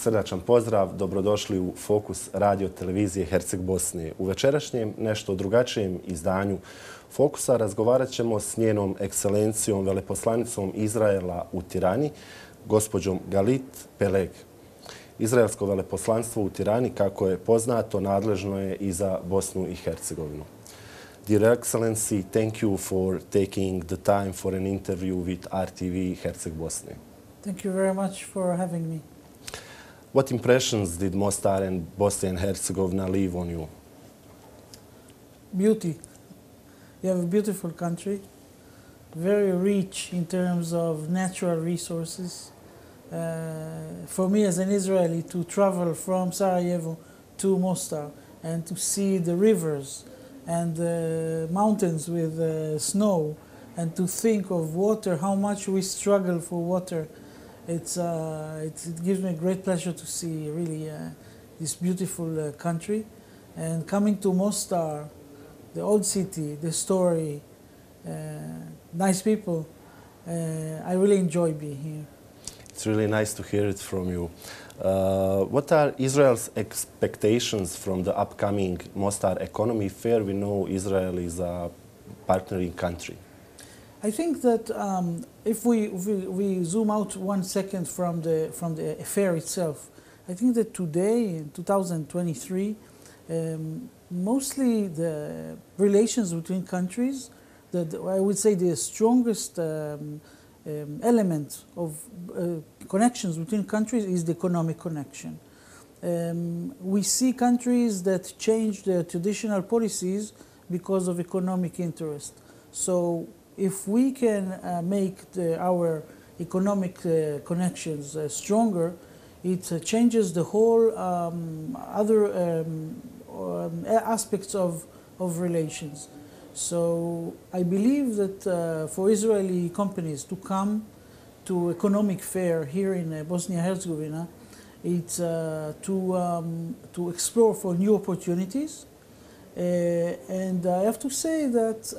srdačan pozdrav, dobrodošli u Fokus Radiotelevizije Herceg-Bosne. U večerašnjem nešto drugačijem izdanju Fokusa razgovarat ćemo s njenom ekscelencijom, veleposlanicom Izraela u Tirani, gospođom Galit Peleg. Izraelsko veleposlanstvo u Tirani, kako je poznato, nadležno je i za Bosnu i Hercegovinu. Dear Excellency, thank you for taking the time for an interview with RTV Herceg-Bosne. Thank you very much for having me. What impressions did Mostar and Bosnia and Herzegovina leave on you? Beauty. You have a beautiful country, very rich in terms of natural resources. For me as an Israeli to travel from Sarajevo to Mostar and to see the rivers and the mountains with snow and to think of water, how much we struggle for water, it gives me great pleasure to see really this beautiful country. And coming to Mostar, the old city, the story, nice people, I really enjoy being here. It's really nice to hear it from you. What are Israel's expectations from the upcoming Mostar Economy Fair? We know Israel is a partnering country. I think that if we zoom out 1 second from the affair itself, I think that today, in 2023, mostly the relations between countries, I would say the strongest element of connections between countries is the economic connection. We see countries that change their traditional policies because of economic interest. So if we can make our economic connections stronger, it changes the whole other aspects of relations. So I believe that for Israeli companies to come to economic fair here in Bosnia-Herzegovina, it's to explore for new opportunities. And I have to say that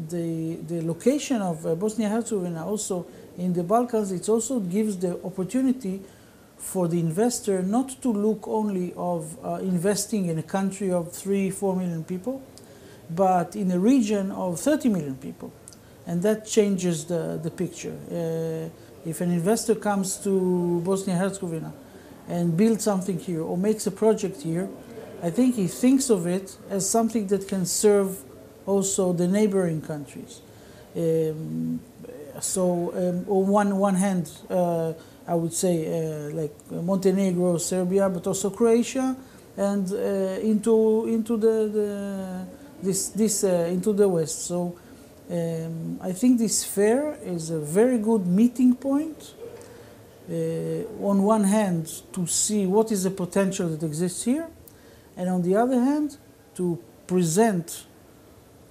the location of Bosnia-Herzegovina also in the Balkans, it also gives the opportunity for the investor not to look only of investing in a country of 3-4 million people, but in a region of 30 million people. And that changes the picture. If an investor comes to Bosnia-Herzegovina and builds something here or makes a project here, I think he thinks of it as something that can serve also the neighboring countries. On one hand, I would say like Montenegro, Serbia, but also Croatia, and into the West. So I think this fair is a very good meeting point. On one hand, to see what is the potential that exists here, and on the other hand, to present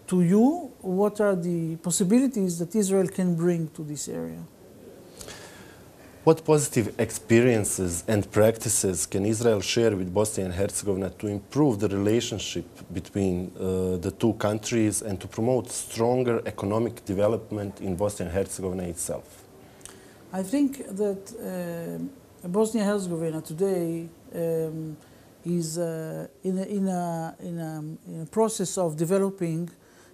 to you what are the possibilities that Israel can bring to this area. What positive experiences and practices can Israel share with Bosnia and Herzegovina to improve the relationship between the two countries and to promote stronger economic development in Bosnia and Herzegovina itself? I think that Bosnia-Herzegovina today is in a process of developing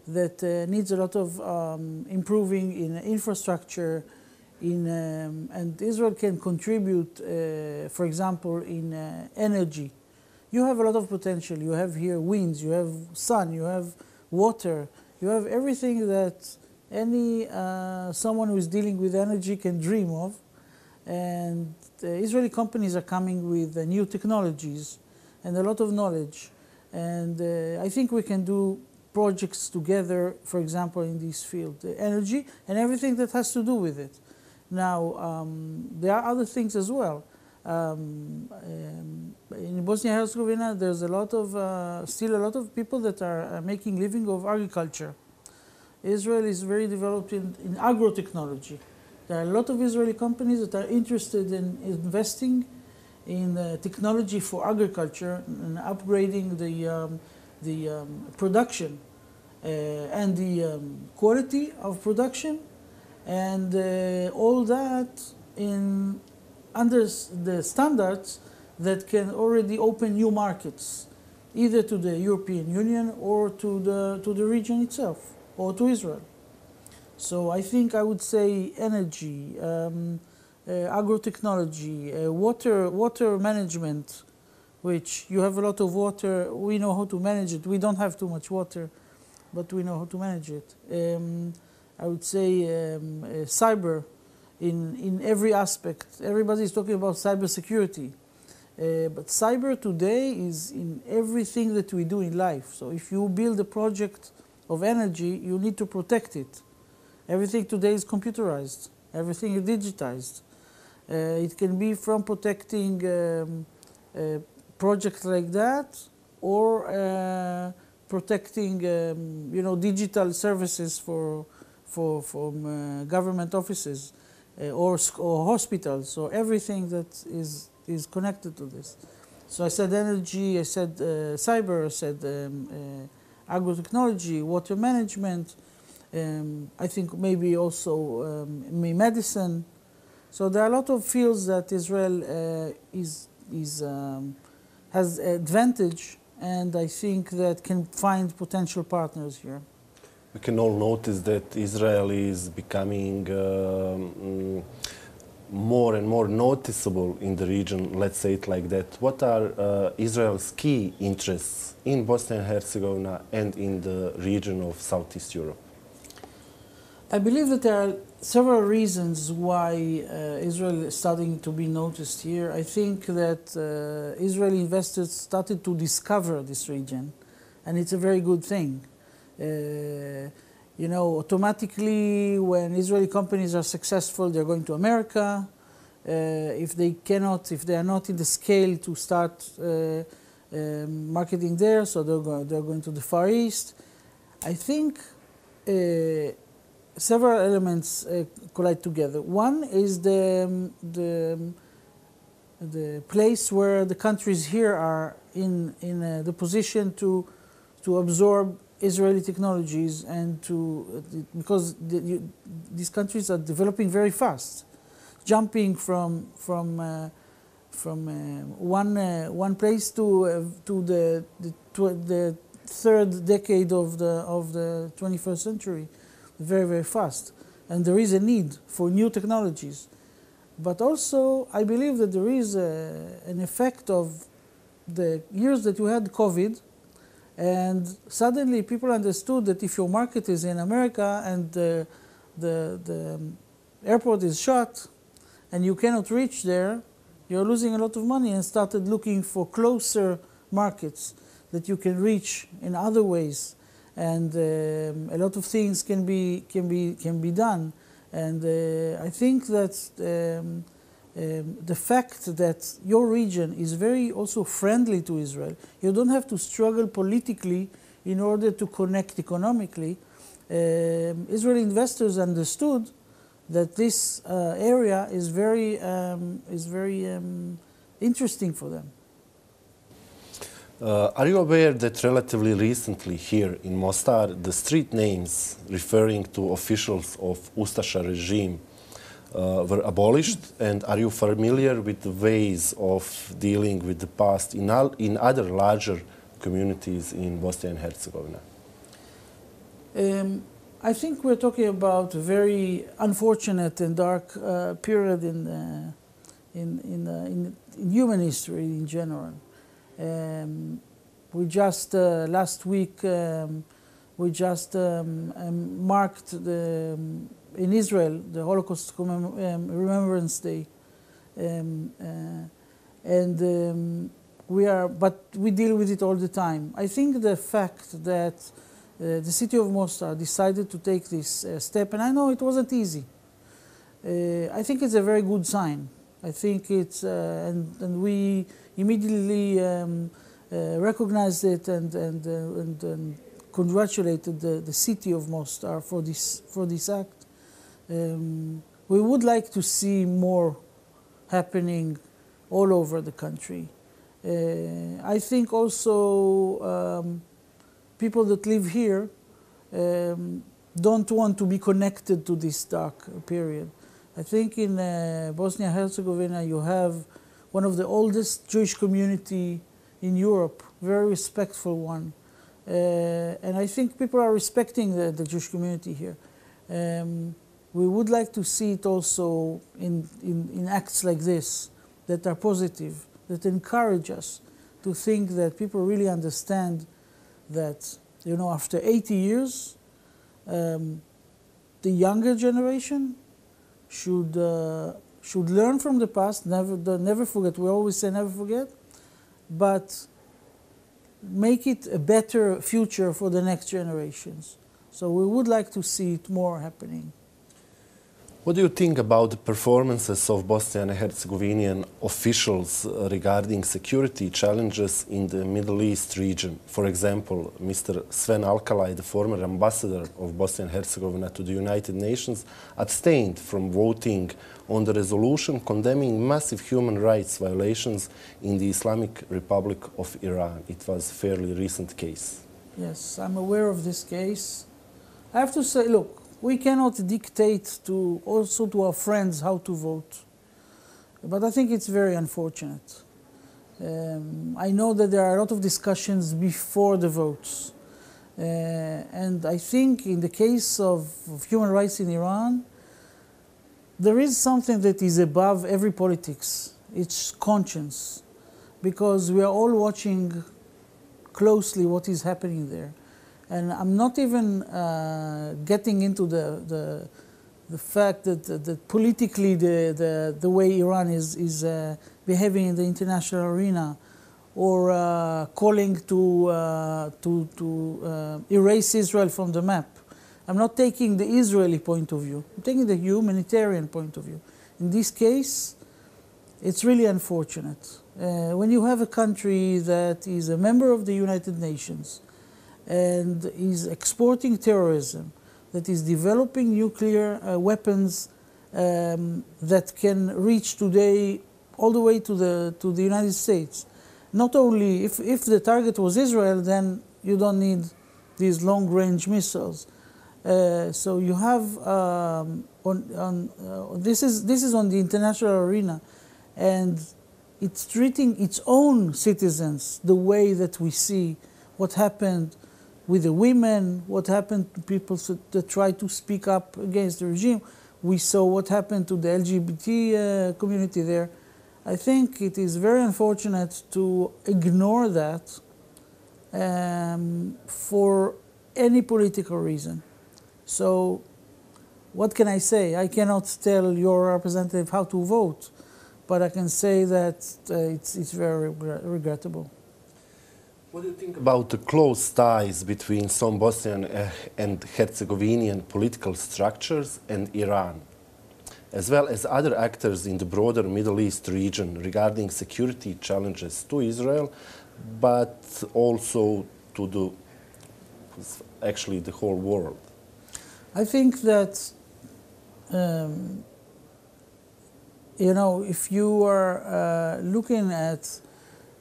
that needs a lot of improving in infrastructure, and Israel can contribute, for example, in energy. You have a lot of potential. You have here winds, you have sun, you have water, you have everything that any someone who is dealing with energy can dream of. And Israeli companies are coming with new technologies and a lot of knowledge. And I think we can do projects together, for example, in this field, the energy and everything that has to do with it. Now, there are other things as well. In Bosnia-Herzegovina, there's a lot of, still a lot of people that are making living of agriculture. Israel is very developed in agrotechnology. There are a lot of Israeli companies that are interested in investing in technology for agriculture and upgrading the production and the quality of production, and all that in under the standards that can already open new markets, either to the European Union or to the region itself, or to Israel. So I think I would say energy, agrotechnology, water management, which you have a lot of water, we know how to manage it. We don't have too much water, but we know how to manage it. I would say cyber in every aspect. Everybody is talking about cybersecurity. But cyber today is in everything that we do in life. So if you build a project of energy, you need to protect it. Everything today is computerized. Everything is digitized. It can be from protecting projects like that, or protecting, digital services from government offices or hospitals. So everything that is connected to this. So I said energy, I said cyber, I said agrotechnology, water management. I think maybe also medicine. So there are a lot of fields that Israel has advantage, and I think that can find potential partners here. We can all notice that Israel is becoming more and more noticeable in the region, let's say it like that. What are Israel's key interests in Bosnia and Herzegovina and in the region of Southeast Europe? I believe that there are several reasons why Israel is starting to be noticed here. I think that Israeli investors started to discover this region, and it's a very good thing. Automatically, when Israeli companies are successful, they're going to America. If they are not in the scale to start marketing there, so they're going to the Far East. I think several elements collide together. One is the place where the countries here are in the position to absorb Israeli technologies, and because these countries are developing very fast, jumping from one place to the third decade of the 21st century, very, very fast. And there is a need for new technologies. But also, I believe that there is an effect of the years that you had COVID, and suddenly people understood that if your market is in America and the airport is shut and you cannot reach there, you're losing a lot of money, and started looking for closer markets that you can reach in other ways. And a lot of things can be done. And I think that the fact that your region is very also friendly to Israel, you don't have to struggle politically in order to connect economically. Israeli investors understood that this area is very interesting for them. Are you aware that relatively recently here in Mostar, the street names referring to officials of Ustasha regime were abolished? And are you familiar with the ways of dealing with the past in other larger communities in Bosnia and Herzegovina? I think we're talking about a very unfortunate and dark period in human history in general. We just last week marked in Israel the Holocaust Remembrance Day, but we deal with it all the time. I think the fact that the city of Mostar decided to take this step, and I know it wasn't easy. I think it's a very good sign. I think it's and we immediately recognized it and congratulated the city of Mostar for this act. We would like to see more happening all over the country. I think also people that live here don't want to be connected to this dark period. I think in Bosnia and Herzegovina you have one of the oldest Jewish community in Europe, very respectful one. And I think people are respecting the Jewish community here. We would like to see it also in acts like this that are positive, that encourage us to think that people really understand that, you know, after 80 years, the younger generation should learn from the past, never forget. We always say never forget, but make it a better future for the next generations. So we would like to see it more happening. What do you think about the performances of Bosnian and Herzegovinian officials regarding security challenges in the Middle East region? For example, Mr. Sven Alkalaj, the former ambassador of Bosnia and Herzegovina to the United Nations, abstained from voting on the resolution condemning massive human rights violations in the Islamic Republic of Iran. It was a fairly recent case. Yes, I'm aware of this case. I have to say, look, we cannot dictate to our friends how to vote. But I think it's very unfortunate. I know that there are a lot of discussions before the votes. And I think in the case of human rights in Iran, there is something that is above every politics. It's conscience. Because we are all watching closely what is happening there. And I'm not even getting into the fact that politically the way Iran is behaving in the international arena, or calling to erase Israel from the map. I'm not taking the Israeli point of view. I'm taking the humanitarian point of view. In this case, it's really unfortunate. When you have a country that is a member of the United Nations, and is exporting terrorism, that is developing nuclear weapons that can reach today all the way to the United States. Not only, if the target was Israel, then you don't need these long-range missiles. So you have, this is on the international arena, and it's treating its own citizens the way that we see what happened with the women, what happened to people that try to speak up against the regime. We saw what happened to the LGBT community there. I think it is very unfortunate to ignore that for any political reason. So what can I say? I cannot tell your representative how to vote, but I can say that it's very regrettable. What do you think about the close ties between some Bosnian and Herzegovinian political structures and Iran, as well as other actors in the broader Middle East region regarding security challenges to Israel, but also to the whole world? I think that, you know, if you are looking at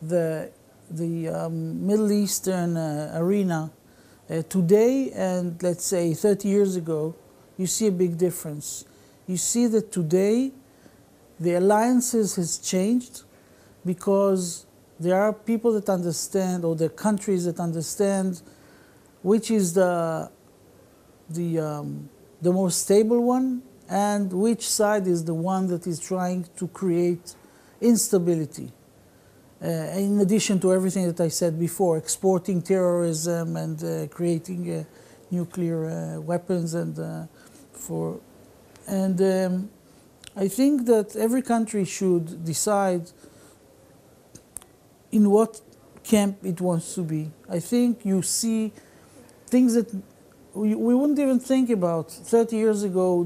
the Middle Eastern arena today and let's say 30 years ago, you see a big difference. You see that today the alliances has changed because there are people that understand, or there are countries that understand which is the more stable one and which side is the one that is trying to create instability. In addition to everything that I said before, exporting terrorism and creating nuclear weapons, and I think that every country should decide in what camp it wants to be. I think you see things that we wouldn't even think about 30 years ago.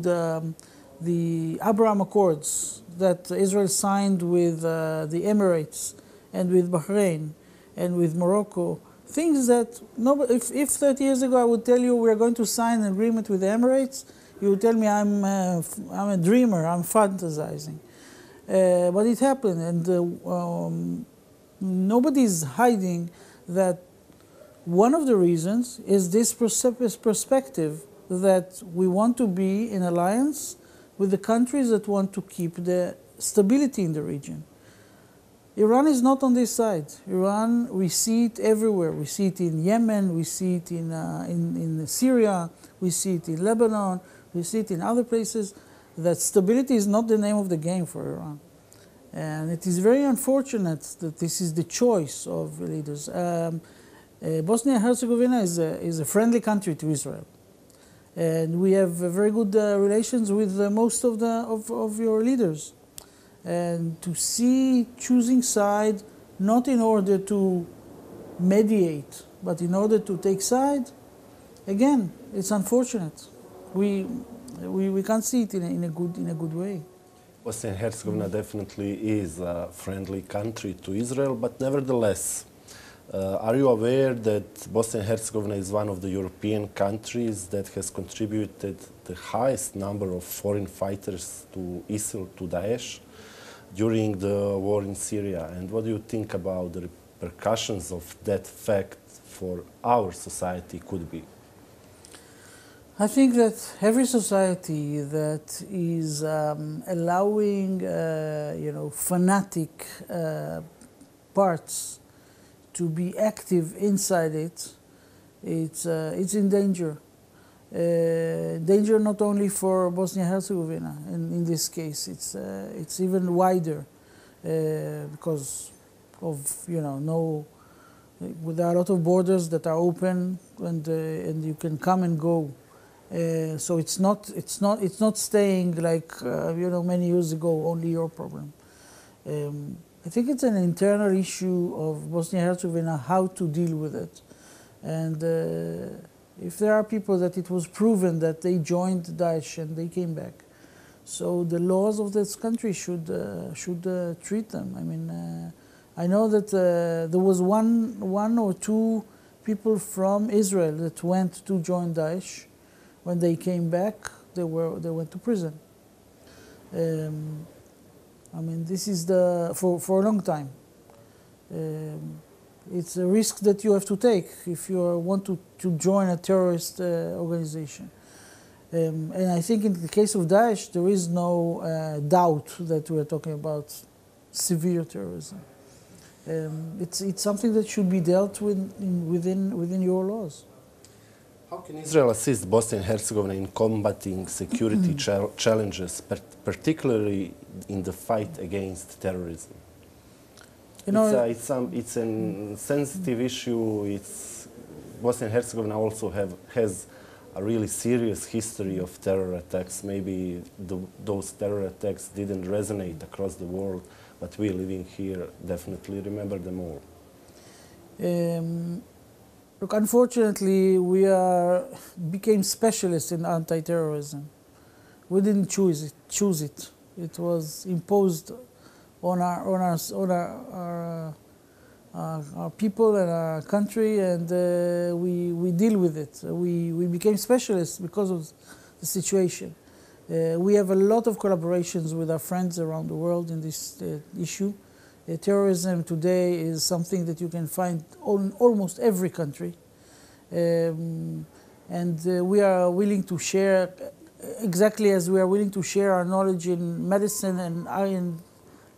The Abraham Accords that Israel signed with the Emirates and with Bahrain and with Morocco, things that if 30 years ago I would tell you we're going to sign an agreement with the Emirates, you would tell me I'm a dreamer, I'm fantasizing. But it happened, and nobody's hiding that one of the reasons is this perspective that we want to be in alliance with the countries that want to keep the stability in the region. Iran is not on this side. Iran, we see it everywhere. We see it in Yemen, we see it in Syria, we see it in Lebanon, we see it in other places. That stability is not the name of the game for Iran. And it is very unfortunate that this is the choice of leaders. Bosnia and Herzegovina is a friendly country to Israel. And we have very good relations with most of your leaders. And to see choosing side, not in order to mediate, but in order to take side, again, it's unfortunate. We can't see it in a good way. Bosnia and Herzegovina definitely is a friendly country to Israel, but nevertheless, are you aware that Bosnia and Herzegovina is one of the European countries that has contributed the highest number of foreign fighters to ISIL, to Daesh, during the war in Syria? And what do you think about the repercussions of that fact for our society could be? I think that every society that is allowing, fanatic parts to be active inside it, it's in danger. Danger not only for Bosnia and Herzegovina. In this case, it's even wider because of there are a lot of borders that are open and you can come and go. So it's not staying like many years ago, only your problem. I think it's an internal issue of Bosnia and Herzegovina how to deal with it, and if there are people that it was proven that they joined Daesh and they came back, so the laws of this country should treat them. I mean, I know that there was one or two people from Israel that went to join Daesh. When they came back, they went to prison. I mean, this is for a long time. It's a risk that you have to take if you want to join a terrorist organization. And I think in the case of Daesh, there is no doubt that we are talking about severe terrorism. It's something that should be dealt with within your laws. How can Israel assist Bosnia and Herzegovina in combating security challenges, particularly in the fight against terrorism? It's a sensitive issue. Bosnia and Herzegovina also has a really serious history of terror attacks. Maybe those terror attacks didn't resonate across the world, but we living here definitely remember them all. Look, unfortunately, we became specialists in anti-terrorism. We didn't choose it. It was imposed on our people and our country, and we deal with it. We became specialists because of the situation. We have a lot of collaborations with our friends around the world in this issue. Terrorism today is something that you can find in almost every country. And we are willing to share, exactly as we are willing to share our knowledge in medicine and in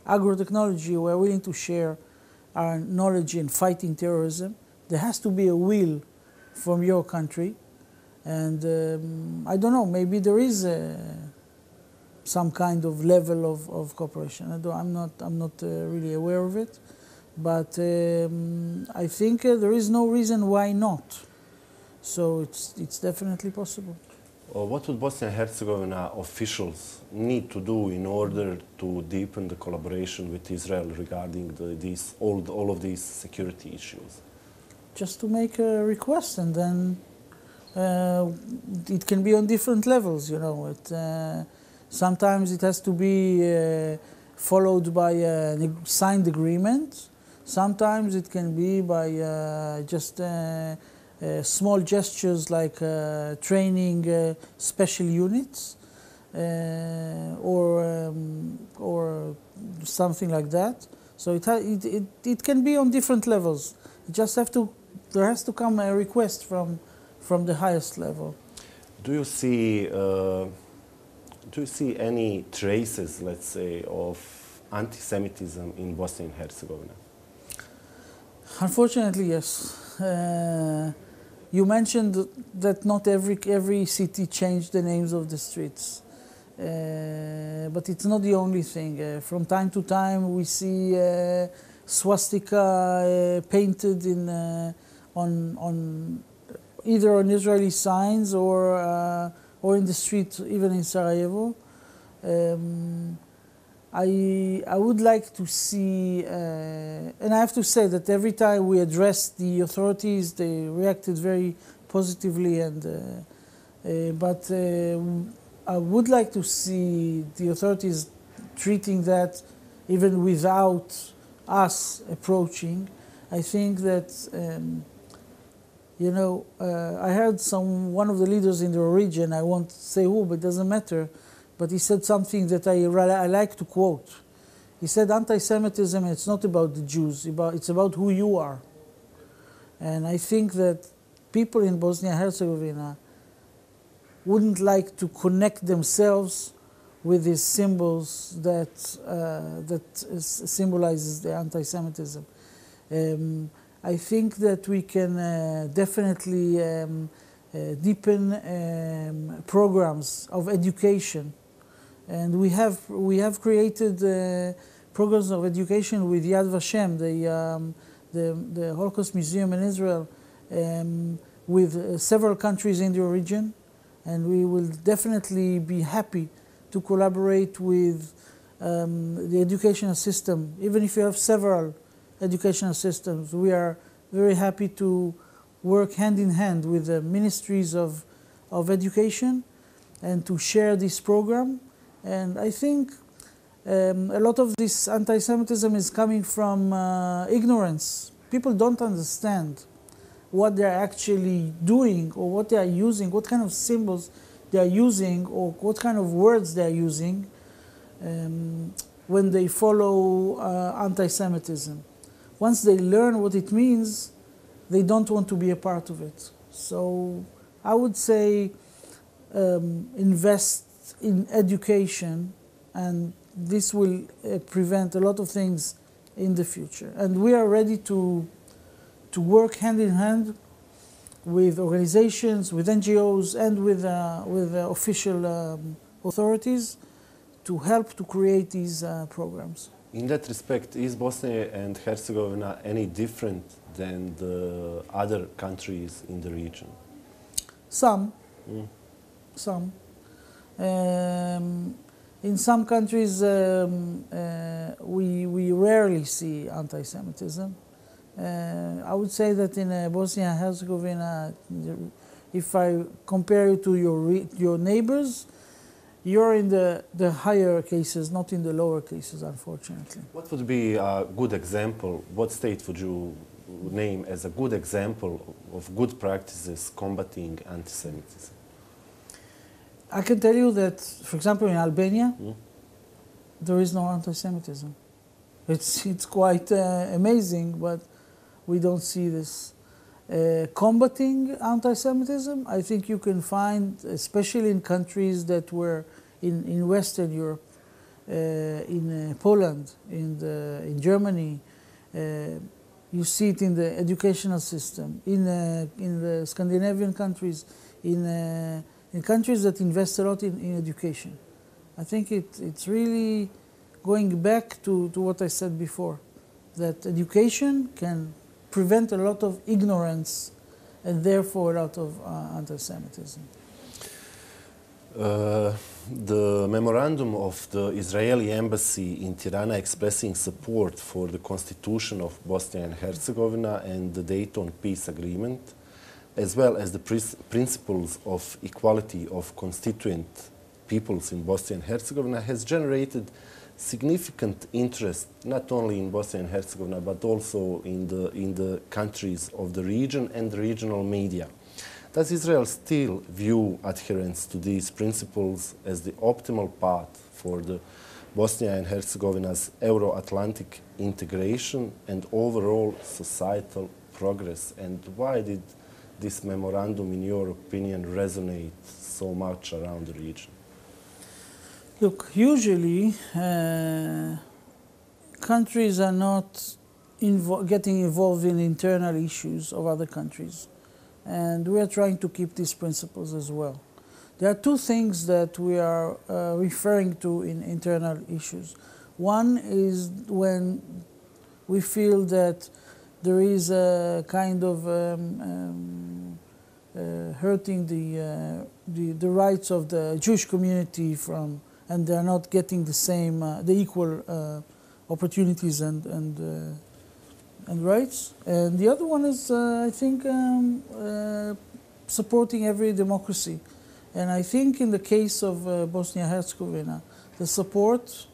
agrotechnology, we are willing to share our knowledge in fighting terrorism. There has to be a will from your country. And I don't know, maybe there is some kind of level of cooperation. I'm not really aware of it, but I think there is no reason why not. So it's definitely possible. What would Bosnia and Herzegovina officials need to do in order to deepen the collaboration with Israel regarding all of these security issues? Just to make a request, and then it can be on different levels. Sometimes it has to be followed by a signed agreement. Sometimes it can be by just small gestures like training special units or something like that. So it can be on different levels. There has to come a request from the highest level. Do you see Do you see any traces, let's say, of anti-Semitism in Bosnia and Herzegovina? Unfortunately, yes. You mentioned that not every city changed the names of the streets. But it's not the only thing. From time to time we see swastika painted on either on Israeli signs or in the street, even in Sarajevo. I would like to see, and I have to say that every time we addressed the authorities, they reacted very positively. But I would like to see the authorities treating that even without us approaching. I think that, I heard one of the leaders in the region, I won't say who, but it doesn't matter, but he said something that I like to quote. He said, anti-Semitism, it's not about the Jews, it's about who you are. And I think that people in Bosnia and Herzegovina wouldn't like to connect themselves with these symbols that symbolizes the anti-Semitism. I think that we can definitely deepen programs of education, and we have created programs of education with Yad Vashem, the Holocaust Museum in Israel, with several countries in the region, and we will definitely be happy to collaborate with the educational system. Even if you have several educational systems, we are very happy to work hand in hand with the ministries of education and to share this program. And I think a lot of this anti-Semitism is coming from ignorance. People don't understand what they're actually doing or what they are using, what kind of symbols they are using or what kind of words they are using when they follow anti-Semitism. Once they learn what it means, they don't want to be a part of it. So I would say invest in education, and this will prevent a lot of things in the future. And we are ready to work hand in hand with organizations, with NGOs, and with official authorities to help to create these programs. In that respect, is Bosnia and Herzegovina any different than the other countries in the region? Some. Some. In some countries, we rarely see anti-Semitism. I would say that in Bosnia and Herzegovina, if I compare you to your neighbors, you're in the higher cases, not in the lower cases, unfortunately. What would be a good example? What state would you name as a good example of good practices combating anti-Semitism? I can tell you that, for example, in Albania, there is no anti-Semitism. It's quite amazing, but we don't see this. Combating anti-Semitism, I think you can find, especially in countries that were in Western Europe, in Poland, in Germany. You see it in the educational system, in the Scandinavian countries, in countries that invest a lot in education. I think it's really going back to what I said before, that education can prevent a lot of ignorance and therefore a lot of anti-Semitism. The memorandum of the Israeli embassy in Tirana expressing support for the constitution of Bosnia and Herzegovina and the Dayton Peace Agreement, as well as the principles of equality of constituent peoples in Bosnia and Herzegovina, has generated significant interest not only in Bosnia and Herzegovina but also in the countries of the region and the regional media. Does Israel still view adherence to these principles as the optimal path for the Bosnia and Herzegovina's Euro-Atlantic integration and overall societal progress? And why did this memorandum, in your opinion, resonate so much around the region? Look, usually countries are not getting involved in internal issues of other countries. And we are trying to keep these principles as well. There are two things that we are referring to in internal issues. One is when we feel that there is a kind of hurting the rights of the Jewish community and they are not getting the same, the equal opportunities and rights. And the other one is, I think, supporting every democracy. And I think in the case of Bosnia-Herzegovina, the support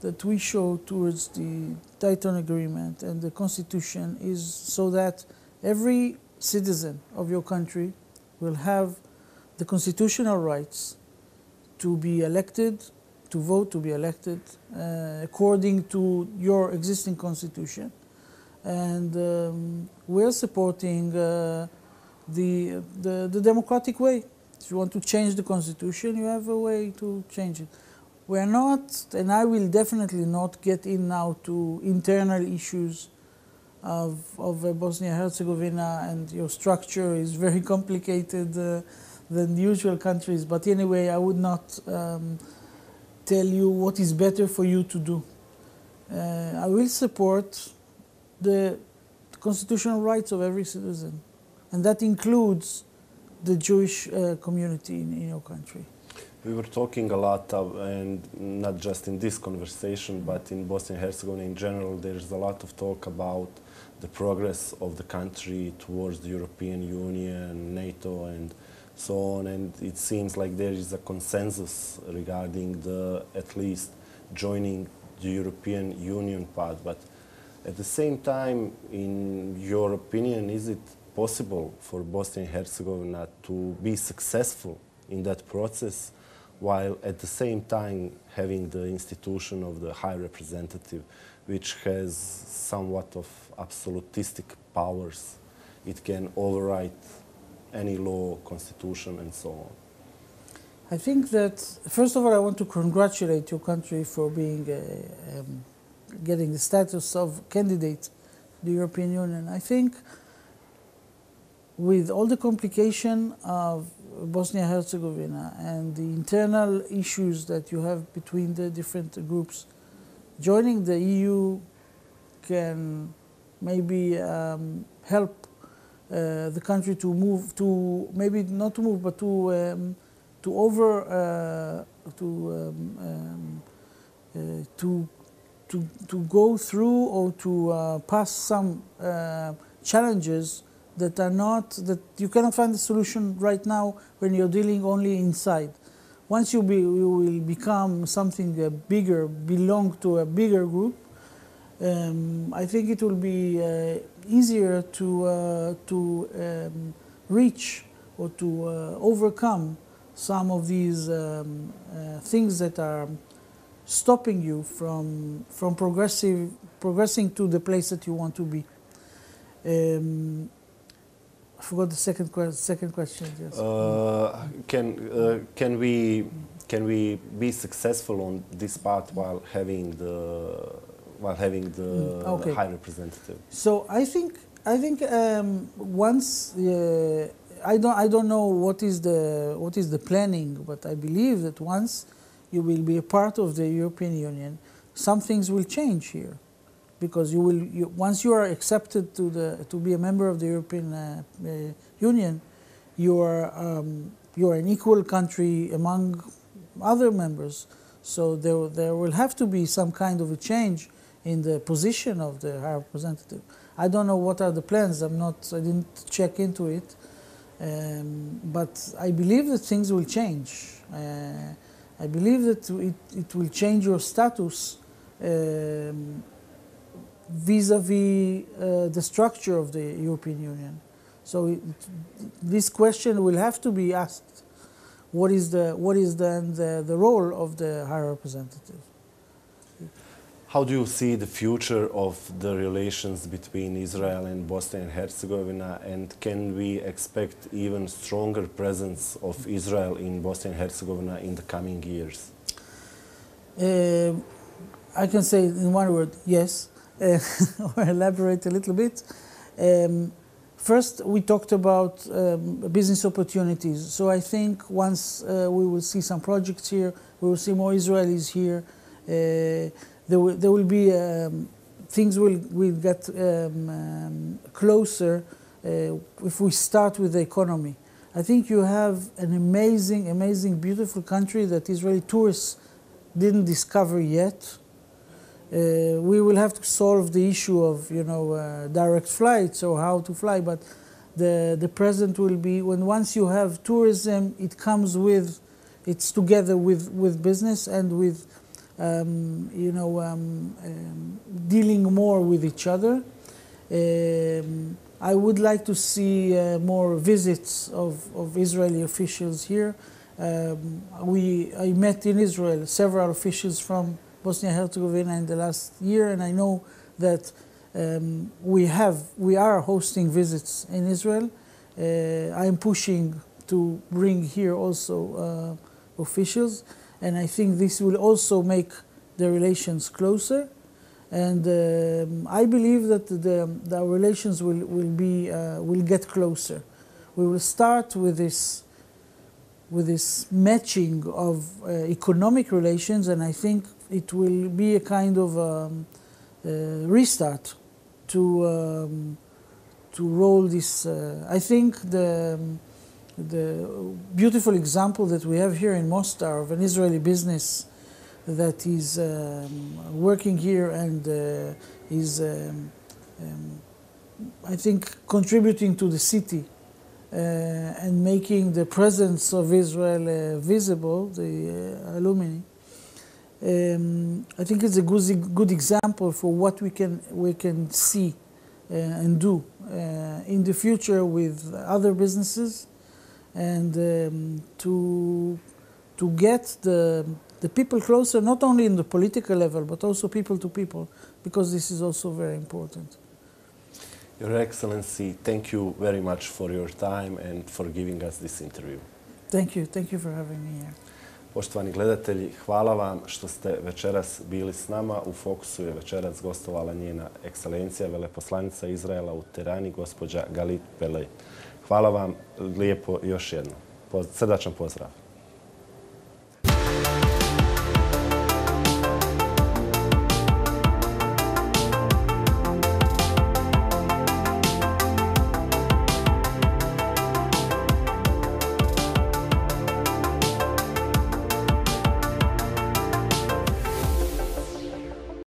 that we show towards the Dayton Agreement and the Constitution is so that every citizen of your country will have the constitutional rights to be elected, to vote, to be elected, according to your existing constitution. And we're supporting the democratic way. If you want to change the constitution, you have a way to change it. We're not, and I will definitely not get in now to internal issues of Bosnia-Herzegovina, and your structure is very complicated than the usual countries. But anyway, I would not tell you what is better for you to do. I will support the constitutional rights of every citizen, and that includes the Jewish community in your country. We were talking a lot, and not just in this conversation, but in Bosnia and Herzegovina in general, there's a lot of talk about the progress of the country towards the European Union, NATO, and so on. And it seems like there is a consensus regarding at least joining the European Union path. But at the same time, in your opinion, is it possible for Bosnia and Herzegovina to be successful in that process, while at the same time having the institution of the High Representative, which has somewhat of absolutistic powers? It can override any law, constitution, and so on. I think that, first of all, I want to congratulate your country for being getting the status of candidate to the European Union. I think with all the complication of Bosnia-Herzegovina and the internal issues that you have between the different groups, joining the EU can maybe help the country to move to, maybe not to move, but to go through or to pass some challenges that are not, that you cannot find a solution right now when you're dealing only inside. Once you will become something bigger, belong to a bigger group, I think it will be easier to reach or to overcome some of these things that are stopping you from progressing to the place that you want to be. I forgot the second question. Yes. Can we be successful on this path while having the okay. High Representative? So I think once I don't know what is the planning, but I believe that once you will be a part of the European Union, some things will change here. Because once you are accepted to be a member of the European Union, you are an equal country among other members. So there will have to be some kind of a change in the position of the High Representative. I don't know what are the plans. I didn't check into it, but I believe that things will change. I believe that it will change your status. Vis-a-vis the structure of the European Union. So this question will have to be asked. What is then the role of the High Representative? How do you see the future of the relations between Israel and Bosnia and Herzegovina, and can we expect even stronger presence of Israel in Bosnia and Herzegovina in the coming years? I can say in one word, yes, or elaborate a little bit. First, we talked about business opportunities. So I think once we will see some projects here, we will see more Israelis here. There will be things will get closer if we start with the economy. I think you have an amazing, beautiful country that Israeli tourists didn't discover yet. We will have to solve the issue of, direct flights or how to fly, but the present will be once you have tourism, it comes with, it's together with business and with, dealing more with each other. I would like to see more visits of Israeli officials here. I met in Israel several officials from Bosnia and Herzegovina in the last year, and I know that we are hosting visits in Israel. I am pushing to bring here also officials, and I think this will also make the relations closer. And I believe that the relations will get closer. We will start with this matching of economic relations, and I think it will be a kind of restart to roll this. I think the beautiful example that we have here in Mostar of an Israeli business that is working here and is, I think, contributing to the city and making the presence of Israel visible, the alumni. I think it's a good example for what we can see and do in the future with other businesses, and to get the people closer, not only in the political level, but also people to people, because this is also very important. Your Excellency, thank you very much for your time and for giving us this interview. Thank you for having me here. Poštovani gledatelji, hvala vam što ste večeras bili s nama. U Fokusu je večeras gostovala njena ekscelencija, veleposlanica Izraela u Tirani, gospođa Galit Peleg. Hvala vam lijepo još jednom. Srdačan pozdrav.